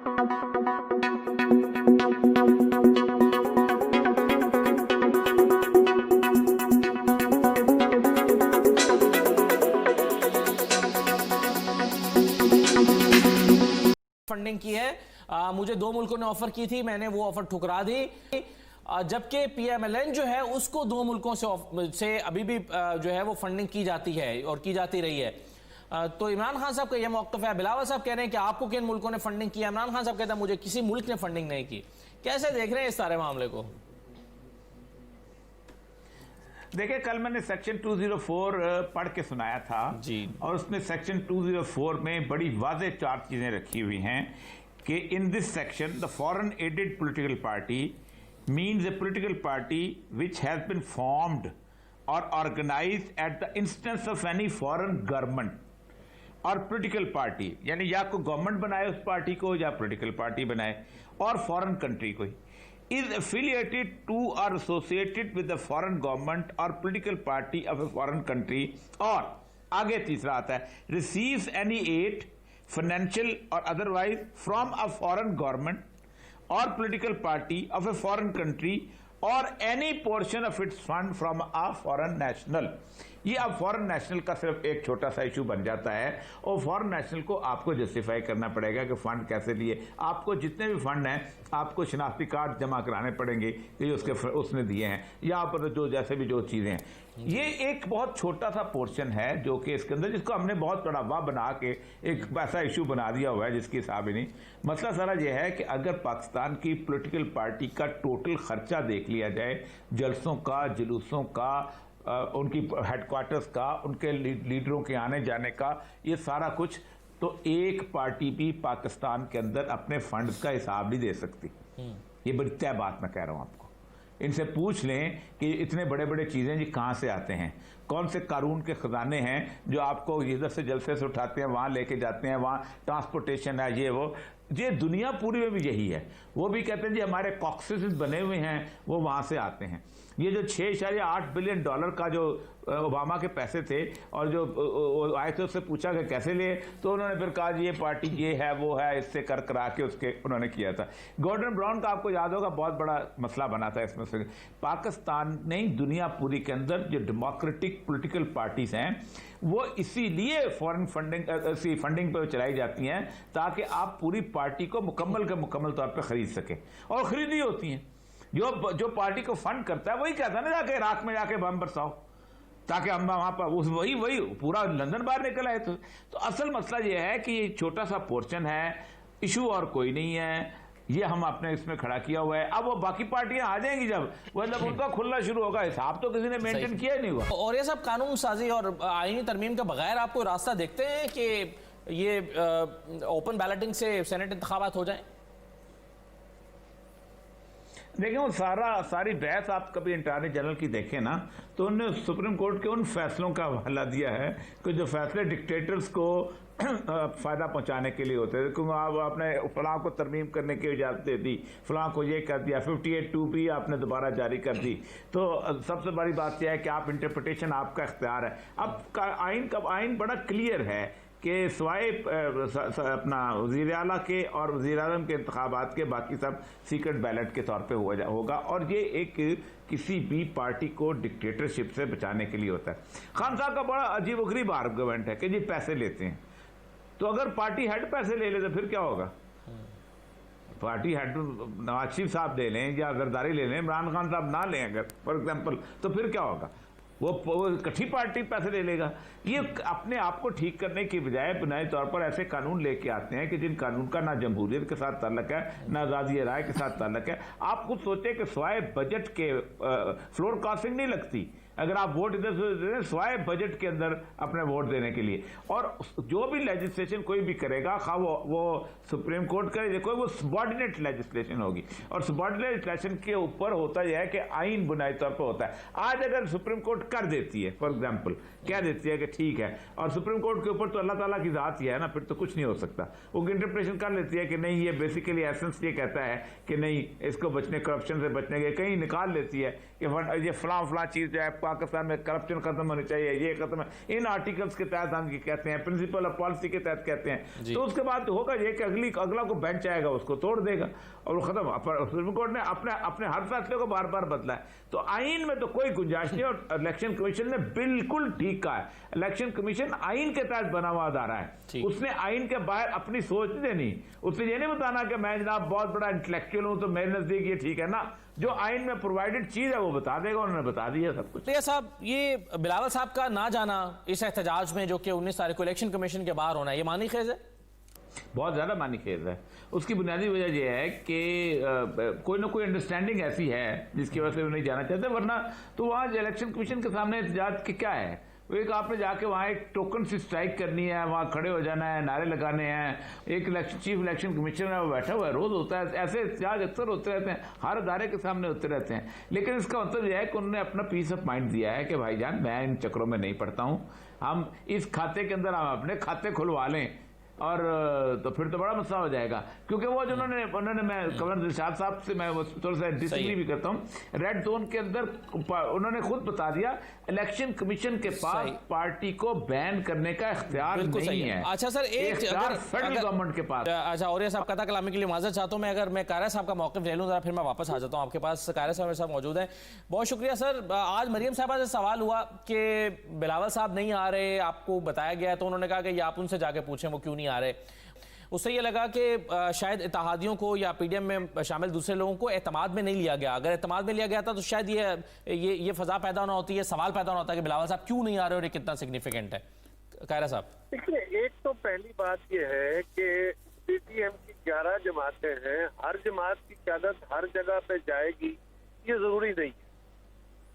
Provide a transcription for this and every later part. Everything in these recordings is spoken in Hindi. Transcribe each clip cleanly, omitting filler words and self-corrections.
फंडिंग की है। मुझे 2 मुल्कों ने ऑफर की थी, मैंने वो ऑफर ठुकरा दी, जबकि पीएमएलएन जो है उसको 2 मुल्कों से अभी भी जो है वो फंडिंग की जाती है और की जाती रही है। तो इमरान खान साहब का यह मौक़िफ़ है। बिलावल साहब कह रहे हैं कि आपको किन मुल्कों ने फंडिंग की, इमरान खान साहब कहते हैं मुझे किसी मुल्क ने फंडिंग नहीं की। कैसे देख रहे हैं इस सारे मामले को? देखिए, कल मैंने सेक्शन 204 पढ़ के सुनाया था जी, और उसमें सेक्शन 204 में बड़ी वाज़ेह 4 चीजें रखी हुई हैं कि in this section the foreign aided political party means a political party which has been formed or organised at the instance of any foreign government or political party, यानी या को गवर्नमेंट बनाए उस पार्टी को या पॉलिटिकल पार्टी बनाए, और फॉरेन कंट्री को ही is affiliated to or associated with the foreign government or political party of a foreign country, और आगे तीसरा आता है receives any aid financial or otherwise from a foreign government or political party of a foreign country or any portion of its fund from a foreign national। ये अब फॉरेन नेशनल का सिर्फ एक छोटा सा इशू बन जाता है और फॉरेन नेशनल को आपको जस्टिफाई करना पड़ेगा कि फंड कैसे लिए। आपको जितने भी फंड हैं आपको शनाख्ती कार्ड जमा कराने पड़ेंगे कि उसने दिए हैं, या पर जो जैसे भी जो चीजें हैं। ये एक बहुत छोटा सा पोर्शन है जो कि इसके अंदर, जिसको हमने बहुत बड़ा वाह बना के एक ऐसा इशू बना दिया हुआ है जिसकी हिसाब ही नहीं। मसला सारा यह है कि अगर पाकिस्तान की पॉलिटिकल पार्टी का टोटल खर्चा देख लिया जाए, जलसों का, जुलूसों का, उनकी हेडक्वार्टर्स का, उनके लीडरों के आने जाने का, ये सारा कुछ, तो एक पार्टी भी पाकिस्तान के अंदर अपने फंड्स का हिसाब नहीं दे सकती। ये बड़ी तय बात मैं कह रहा हूं आपको। इनसे पूछ लें कि इतने बड़े बड़े चीजें जी कहां से आते हैं, कौन से कानून के खजाने हैं जो आपको इधर से जलसे से उठाते हैं, वहां लेके जाते हैं, वहां ट्रांसपोर्टेशन है, ये दुनिया पूरी में भी यही है। वो भी कहते हैं जी हमारे कॉक्सेस बने हुए हैं, वो वहां से आते हैं। ये जो $6.8 बिलियन का जो ओबामा के पैसे थे और जो आए थे उससे पूछा कि कैसे लिए, तो उन्होंने फिर कहा जी ये पार्टी ये है वो है, इससे कर करा के उसके उन्होंने किया था। गॉर्डन ब्राउन का आपको याद होगा बहुत बड़ा मसला बना था इसमें से। पाकिस्तान ने दुनिया पूरी के अंदर जो डेमोक्रेटिक पॉलिटिकल पार्टीज हैं वो इसीलिए फॉरेन फंडिंग पर चलाई जाती हैं ताकि आप पूरी पार्टी को मुकम्मल के मुकम्मल तौर पर खरीद सके, और खरीदी होती हैं। जो पार्टी को फंड करता है वही कहता है ना जाके इराक में जाके बम बरसाओ ताकि हम वहां पर वही पूरा लंदन बाहर निकल आए। तो असल मसला यह है कि ये छोटा सा पोर्शन है, इशू और कोई नहीं है, ये हम आपने इसमें खड़ा किया हुआ है। अब वो बाकी पार्टियां आ जाएंगी जब मतलब उनका खुलना शुरू होगा, हिसाब तो किसी ने मेंटेन किया ही नहीं हुआ। और ये सब कानून साजी और आईनी तरमीम के बगैर आपको रास्ता देखते हैं कि ये ओपन बैलेटिंग से सेनेट इंतखाबात हो जाए? देखिए, वो सारी बहस आप कभी अटॉर्नी जनरल की देखें ना, तो उन्होंने सुप्रीम कोर्ट के उन फैसलों का हवाला दिया है कि जो फैसले डिक्टेटर्स को फायदा पहुंचाने के लिए होते थे, क्योंकि आपने फलां को तरमीम करने की इजाजत दे दी, फलां को ये कर दिया, 58(2) भी आपने दोबारा जारी कर दी। तो सबसे बड़ी बात यह है कि आप इंटरप्रिटेशन आपका इख्तियार है। अब आइन बड़ा क्लियर है कि सिवाय अपना वज़ीर आला के और वज़ीर आज़म के इंतखाबात के बाकी सब सीक्रेट बैलेट के तौर पे होगा, और ये एक किसी भी पार्टी को डिक्टेटरशिप से बचाने के लिए होता है। खान साहब का बड़ा अजीबोगरीब आर्गुमेंट है कि जी पैसे लेते हैं, तो अगर पार्टी हेड पैसे ले ले तो फिर क्या होगा? पार्टी हेड नवाज शरीफ साहब ले लें या जरदारी ले लें, इमरान खान साहब ना लें अगर फॉर एग्जाम्पल, तो फिर क्या होगा? वो इकट्ठी पार्टी पैसे ले लेगा। ये अपने आप को ठीक करने की बजाय बुनियादी तौर पर ऐसे कानून लेके आते हैं कि जिन कानून का ना जमहूरियत के साथ ताल्लुक है ना आज़ादी राय के साथ ताल्लुक है। आप खुद सोचे कि सिवाय बजट के फ्लोर कास्टिंग नहीं लगती अगर आप वोट इधर से दे सिवाय बजट के अंदर अपने वोट देने के लिए, और जो भी लेजिस्लेशन कोई भी करेगा, खा वो सुप्रीम कोर्ट करे कोई, वो सबॉर्डिनेट लेजिस्लेशन होगी, और सबॉर्डिनेट लेजिस्लेशन के ऊपर होता यह है कि आइन बुनियादी तौर पर होता है। आज अगर सुप्रीम कोर्ट कर देती है, फॉर एग्जाम्पल कह देती है कि ठीक है, और सुप्रीम कोर्ट के ऊपर तो अल्लाह ताला की जात ही है ना, फिर तो कुछ नहीं हो सकता। वो इंटरप्रिटेशन कर लेती है कि नहीं ये बेसिकली एसेंस ये कहता है कि नहीं इसको बचने, करप्शन से बचने के, कहीं निकाल लेती है कि ये फलां चीज जो है पाकिस्तान में करप्शन खत्म होनी चाहिए, ये खत्म है, इन आर्टिकल्स के तहत हम ये कहते हैं, प्रिंसिपल ऑफ पॉलिसी के तहत कहते हैं, तो उसके बाद होगा ये कि अगला को बेंच आएगा उसको तोड़ देगा और वो खत्म। सुप्रीम कोर्ट ने अपने हर फैसले को बार बार बदला है, तो आइन में तो कोई गुंजाइश नहीं। और इलेक्शन कमीशन ने बिल्कुल ठीक कहा है, इलेक्शन कमीशन आइन के तहत बना हुआ अदारा है, उसने आइन के बाहर अपनी सोच नहीं देनी, उसने ये नहीं बताना कि मैं जनाब बहुत बड़ा इंटेलेक्चुअल हूं तो मेरे नजदीक ये ठीक है ना, जो आइन में प्रोवाइडेड चीज है वो बता देगा, उन्होंने बता दिया सब कुछ। तो साहब, ये बिलावल साहब का ना जाना इस एहतजाज में जो कि 19 तारीख को इलेक्शन कमीशन के बाहर होना है, ये मानी खेज है? बहुत ज्यादा मानी खेज है। उसकी बुनियादी वजह यह है कि कोई ना कोई अंडरस्टैंडिंग ऐसी है जिसकी वजह से वो नहीं जाना चाहते, वरना तो वहां इलेक्शन कमीशन के सामने एहतजाज के क्या है, वो एक आपने जाके वहां एक टोकन से स्ट्राइक करनी है, वहां खड़े हो जाना है, नारे लगाने हैं, एक चीफ इलेक्शन कमिश्नर है वो बैठा हुआ है, रोज होता है, ऐसे एहतजाज अक्सर होते रहते हैं, हर अदारे के सामने होते रहते हैं। लेकिन इसका मतलब यह है कि उन्होंने अपना पीस ऑफ माइंड दिया है कि भाईजान मैं इन चक्रों में नहीं पड़ता हूं, हम इस खाते के अंदर हम अपने खाते खुलवा लें, और तो फिर तो बड़ा मसला हो जाएगा। क्योंकि वो जो उन्होंने मैं गवर्नर दिलशाद साहब से मैं थोड़ा सा डिसएग्री भी करता हूं, रेड जोन के अंदर उन्होंने खुद बता दिया इलेक्शन कमीशन के पास पार्टी को बैन करने का इख्तियार नहीं है। अच्छा सर, एक फेडरल गवर्नमेंट के पास। अच्छा, और साहब कथा कलामी के लिए माजरत चाहता हूं मैं, अगर मैं कारा साहब का मौक़िफ़ ले लूं जरा, फिर मैं वापस आ जाता हूं आपके पास। कारा साहब मेरे साथ मौजूद है, बहुत शुक्रिया सर। आज मरियम साहबा से सवाल हुआ कि बिलावल साहब नहीं आ रहे, आपको बताया गया, तो उन्होंने कहा कि आप उनसे जाके पूछें वो क्यों नहीं आ रहे। उससे ये लगा कि शायद इत्तेहादियों को या पीडीएम में शामिल दूसरे लोगों को एतमाद में नहीं लिया गया। अगर एतमाद में लिया गया था तो शायद ये फजा पैदा ना होती है, सवाल पैदा होता है कि बिलावल साहब क्यों नहीं आ रहे और ये कितना सिग्निफिकेंट है। कायरा साहब, देखिए, एक तो पहली बात ये है कि पीडीएम की 11 जमातें हैं, हर जमात की क़यादत हर जगह पे जाएगी ये जरूरी नहीं है,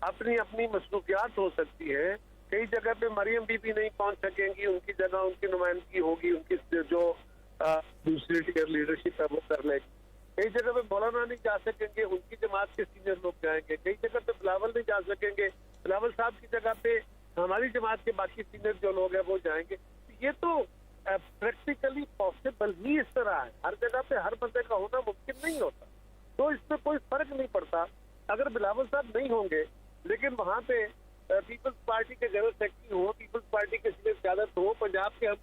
अपनी अपनी मसरूफियात हो सकती है। कई जगह पे मरियम बीबी नहीं पहुंच सकेंगी, उनकी जगह उनकी नुमाइंदगी होगी, उनकी जो दूसरी टीयर लीडरशिप है वो कर लेगी। कई जगह पे मौलाना नहीं जा सकेंगे, उनकी जमात के सीनियर लोग जाएंगे। कई जगह पे बिलावल नहीं जा सकेंगे, बिलावल साहब की जगह पे हमारी जमात के बाकी सीनियर जो लोग हैं वो जाएंगे। ये तो प्रैक्टिकली पॉसिबल ही इस तरह है, हर जगह पे हर बंदे का होना मुमकिन नहीं होता, तो इसमें कोई फर्क नहीं पड़ता। अगर बिलावल साहब नहीं होंगे लेकिन वहाँ पे पीपल्स पार्टी के जनरल सेक्रेटरी हो, पीपल्स पार्टी के सीनियर क़यादत हो, पंजाब के हम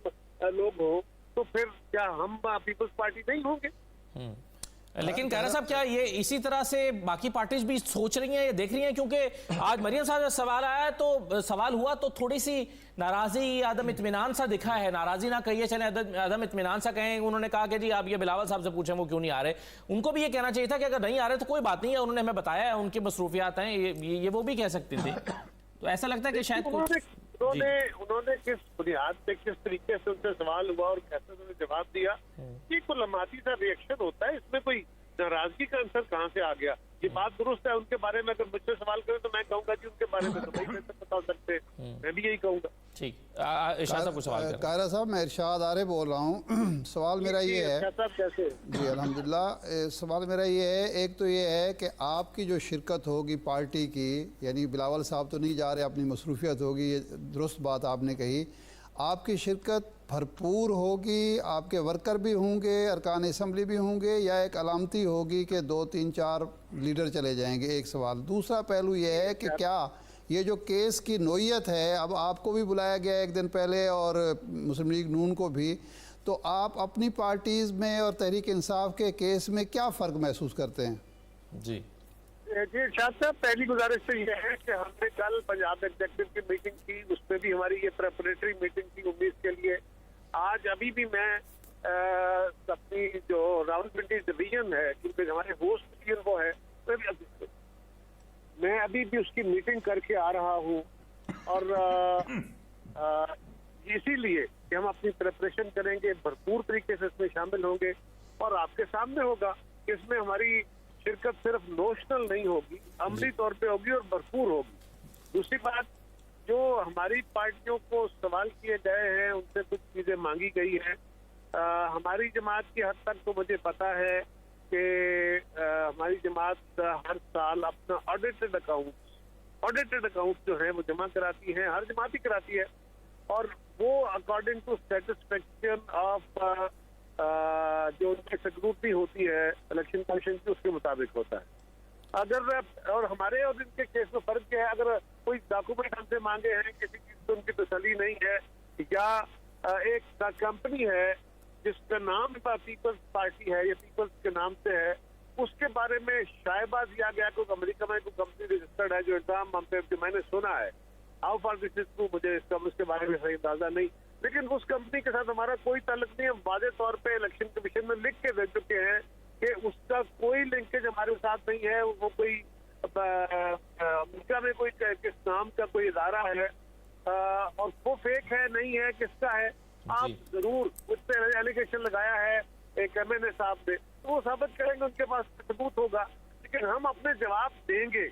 लोग हो, तो फिर क्या हम पीपल्स पार्टी नहीं होंगे? लेकिन कायरा साहब, क्या ये इसी तरह से बाकी पार्टीज भी सोच रही हैं, ये देख रही हैं? क्योंकि आज मरियम साहब जब सवाल आया तो सवाल हुआ तो थोड़ी सी नाराजी, आदम इत्मीनान सा दिखा है। नाराजी ना कहिए, चले आदम इत्मीनान सा कहें। उन्होंने कहा कि जी आप ये बिलावल साहब से पूछें वो क्यों नहीं आ रहे। उनको भी ये कहना चाहिए था कि अगर नहीं आ रहे तो कोई बात नहीं है, उन्होंने हमें बताया है उनकी मसरूफियात हैं, ये वो भी कह सकती थी। तो ऐसा लगता है कि शायद उन्होंने किस बुनियाद पे, किस तरीके से उनसे सवाल हुआ और कैसे उन्होंने जवाब दिया, ये कोई लम्हाती सा रिएक्शन होता है, इसमें कोई नाराजगी का आंसर कहाँ से आ गया? ये बात दुरुस्त है। उनके बारे में अगर मुझसे सवाल करें तो मैं कहूंगा जी उनके बारे में तो नहीं बता सकते, मैं भी यही कहूंगा। ठीक, इरशाद साहब कुछ सवाल करें। कायरा साहब, मैं इरशाद आरे बोल रहा हूँ। सवाल मेरा ये है, कैसे जी अल्हम्दुलिल्लाह, सवाल मेरा ये है, एक तो ये है कि आपकी जो शिरकत होगी पार्टी की, यानी बिलावल साहब तो नहीं जा रहे, अपनी मसरूफियत होगी, ये दुरुस्त बात आपने कही, आपकी शिरकत भरपूर होगी, आपके वर्कर भी होंगे, अरकान असम्बली भी होंगे, या एक अलामती होगी कि 2, 3, 4 लीडर चले जाएंगे? एक सवाल। दूसरा पहलू ये है कि क्या ये जो केस की नोयत है, अब आपको भी बुलाया गया एक दिन पहले और मुस्लिम लीग नून को भी, तो आप अपनी पार्टीज़ में और तहरीक इंसाफ के केस में क्या फ़र्क महसूस करते हैं? जी शाह साहब, पहली गुजारिश तो ये है कि हमने कल पंजाब एग्जीक्यूटिव की मीटिंग की, उसमें भी हमारी ये प्रेपरेटरी मीटिंग थी 19 के लिए। आज अभी भी मैं अपनी जो रावलपिंडी डिवीजन है, क्योंकि हमारे होस्ट डिवीजन वो है, मैं अभी भी उसकी मीटिंग करके आ रहा हूँ, और इसीलिए कि हम अपनी प्रिपरेशन करेंगे, भरपूर तरीके से इसमें शामिल होंगे, और आपके सामने होगा कि इसमें हमारी शिरकत सिर्फ नोशनल नहीं होगी, अमली तौर पे होगी और भरपूर होगी। दूसरी बात, जो हमारी पार्टियों को सवाल किए गए हैं, उनसे कुछ चीजें मांगी गई हैं। हमारी जमात की हद तक तो मुझे पता है कि हमारी जमात हर साल अपना ऑडिटेड अकाउंट जो है वो जमा कराती है, हर जमात ही कराती है, और वो अकॉर्डिंग टू सेटिस्फेक्शन ऑफ जो उनकी स्क्रूटनी होती है इलेक्शन कमीशन की, उसके मुताबिक होता है। अगर और हमारे और इनके केस में फर्क क्या है, अगर कोई डॉक्यूमेंट हमसे मांगे हैं, किसी चीज से उनकी तसल्ली नहीं है, या एक कंपनी है जिसका नाम पीपल्स पार्टी है या पीपल्स के नाम से है, उसके बारे में शायबा दिया गया कोई अमेरिका में कोई कंपनी रजिस्टर्ड है जो एग्जाम हम पे, जो मैंने सुना है, how far this is true मुझे इसके बारे में सही अंदाजा नहीं, लेकिन उस कंपनी के साथ हमारा कोई ताल्लुक नहीं। हम वादे तौर पे इलेक्शन कमीशन में लिख के दे चुके हैं कि उसका कोई लिंकेज हमारे साथ नहीं है, वो कोई अमेरिका में कोई किस नाम का कोई इदारा है और वो फेक है नहीं है, किसका है। आप जरूर उस पर एलिगेशन लगाया है एक MNA साहब ने, तो वो साबित करेंगे, उनके पास सबूत होगा, लेकिन हम अपने जवाब देंगे,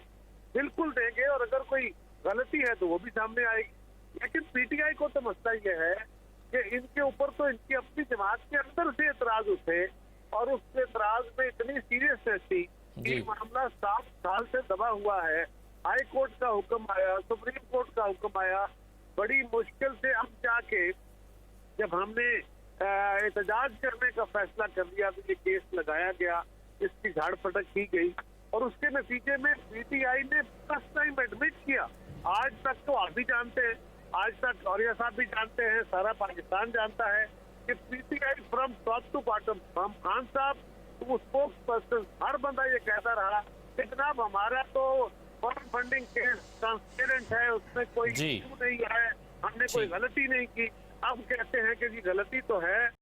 बिल्कुल देंगे, और अगर कोई गलती है तो वो भी सामने आएगी। लेकिन PTI को तो मसला ये है कि इनके ऊपर तो इनकी अपनी जमात के अंदर से एतराज उठे और उस एतराज में इतनी सीरियसनेस थी कि मामला 7 साल से दबा हुआ है। हाई कोर्ट का हुक्म आया, सुप्रीम कोर्ट का हुक्म आया, बड़ी मुश्किल से अब जाके जब हमने एहतजाज करने का फैसला कर लिया तो ये केस लगाया गया, इसकी झाड़ फटक की गई और उसके नतीजे में PTI ने फर्स्ट टाइम एडमिट किया। आज तक तो आप भी जानते हैं, आज तक औरिया साहब भी जानते हैं, सारा पाकिस्तान जानता है कि PTI from top to bottom, हम खान साहब तो स्पोक्स पर्सन, हर बंदा ये कहता रहा कि जनाब हमारा तो फॉरेन फंडिंग केस ट्रांसपेरेंट है, उसमें कोई इशू नहीं है, हमने कोई गलती नहीं की। अब कहते हैं कि जी गलती तो है।